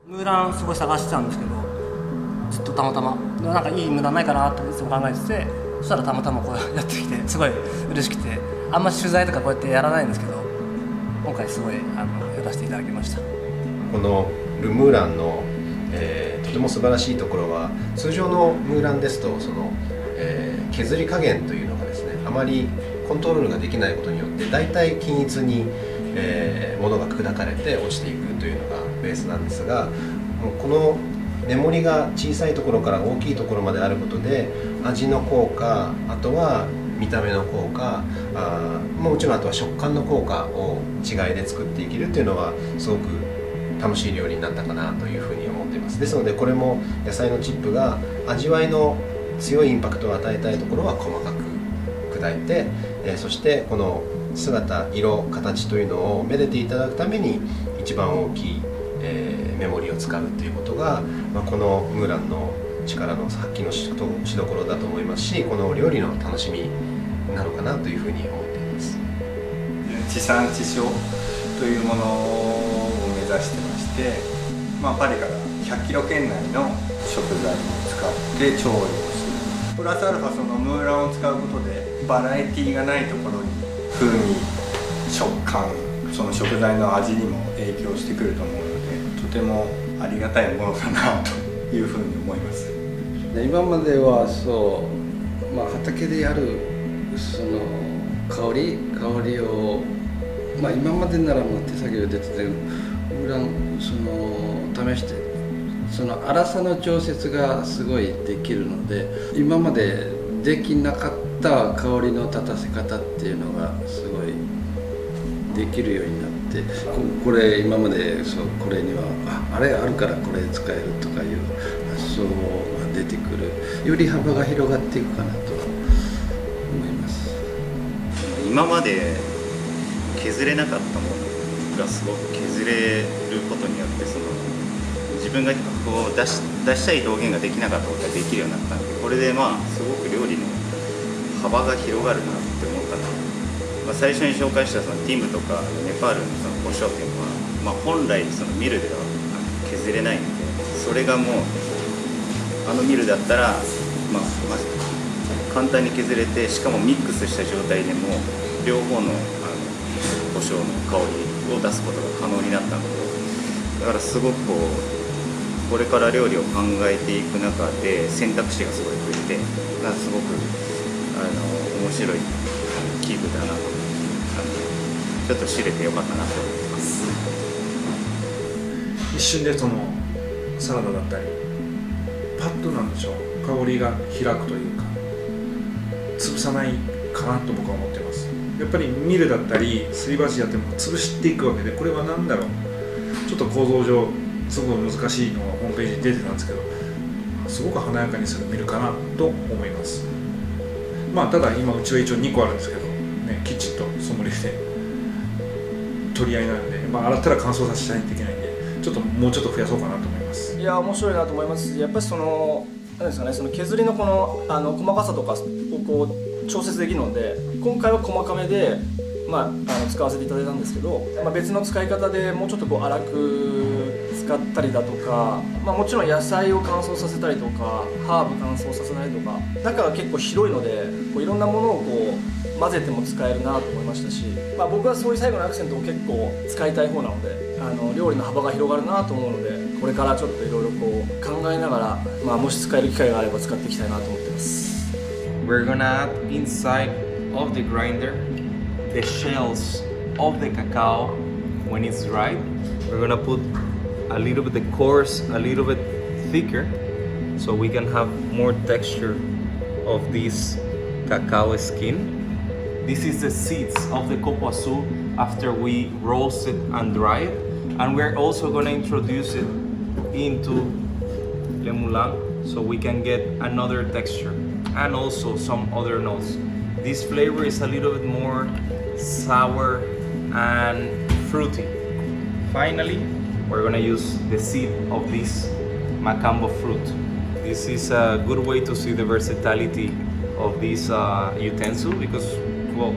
ムーランすごい探してたんですけど、ずっとたまたまなんかいいムーランないかなっていつも考えてて、そしたらたまたまこうやってきてすごい嬉しくて、あんま取材とかこうやってやらないんですけど、今回すごいやらせていただきました。このル・ムーランの、とても素晴らしいところは、通常のムーランですとその、削り加減というのがですね、あまりコントロールができないことによってだいたい均一に、物が砕かれて落ちていくというのがベースなんですが、もうこの目盛りが小さいところから大きいところまであることで、味の効果、あとは見た目の効果、もちろんあとは食感の効果を違いで作っていけるというのはすごく楽しい料理になったかなというふうに思っています。ですのでこれも野菜のチップが味わいの強いインパクトを与えたいところは細かく砕いて、そしてこの姿、色、形というのをめでていただくために一番大きい、メモリを使うということが、このムーランの力の発揮のしどころだと思いますし、この料理の楽しみなのかなというふうに思っています。地産地消というものを目指してまして、パリから100キロ圏内の食材を使って調理をする。プラスアルファそのムーランを使うことでバラエティがないところに風味、食感、その食材の味にも影響してくると思うので、とてもありがたいものだなというふうに思います。今まではそう、畑でやるその香りを、今までなら手作業でやってたけど、ムーランその試してその粗さの調節がすごいできるので、今までできなかった香りの立たせ方っていうのがすごいできるようになって、これ今までこれにはあれあるからこれ使えるとかいう発想が出てくる、より幅が広がっていくかなと思います。今まで削れなかったものがすごく削れることによって、その自分がこう出したい表現ができなかったことができるようになったんで、これですごく料理の幅が広がるなって思ったので、最初に紹介したそのティムとかネパールのその胡椒っていうのは、本来そのミルでは削れないので、それがもうミルだったら、簡単に削れて、しかもミックスした状態でも両方の胡椒の香りを出すことが可能になったので、だからすごくこれから料理を考えていく中で選択肢がすごい増えて、すごく面白いキープだなと思って、ちょっと知れてよかったなと思ってます。一瞬でそのサラダだったりパッとなんでしょう、香りが開くというか潰さないかなと僕は思ってます。やっぱりミルだったりすり鉢やっても潰していくわけで、これは何だろう、ちょっと構造上すごく難しいのがホームページに出てたんですけど、すごく華やかにするミルかなと思います。ただ今うちは一応2個あるんですけど、キッチンとソムリエで取り合いなんで、洗ったら乾燥させないといけないんで、もうちょっと増やそうかなと思います。いや面白いなと思いますし、やっぱりなんですかね、その削りの細かさとかを調節できるので、今回は細かめで、使わせていただいたんですけど、別の使い方でもうちょっと粗く使ったりだとか、もちろん野菜を乾燥させたりとかハーブ乾燥させたりとか、中が結構広いのでいろんなものを混ぜても使えるなと思いましたし、僕はそういう最後のアクセントを結構使いたい方なので、料理の幅が広がるなと思うので、これからちょっといろいろ考えながら、もし使える機会があれば使っていきたいなと思ってます。 We're gonna add inside of the grinder the shells of the cacao when it's ripe. We're gonna put a little bit the coarse, a little bit thicker, so we can have more texture of this cacao skin. This is the seeds of the copoaçu after we roast it and dry it, and we're also gonna introduce it into le moulin so we can get another texture and also some other notes. This flavor is a little bit more sour and fruity. Finally, we're gonna use the seed of this macambo fruit. This is a good way to see the versatility of this utensil because, well,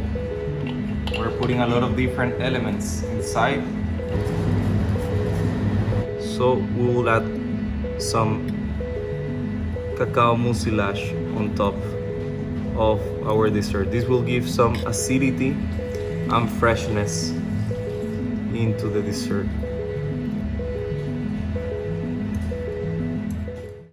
we're putting a lot of different elements inside. So we will add some cacao mucilage on top of our dessert. This will give some acidity and freshness into the dessert.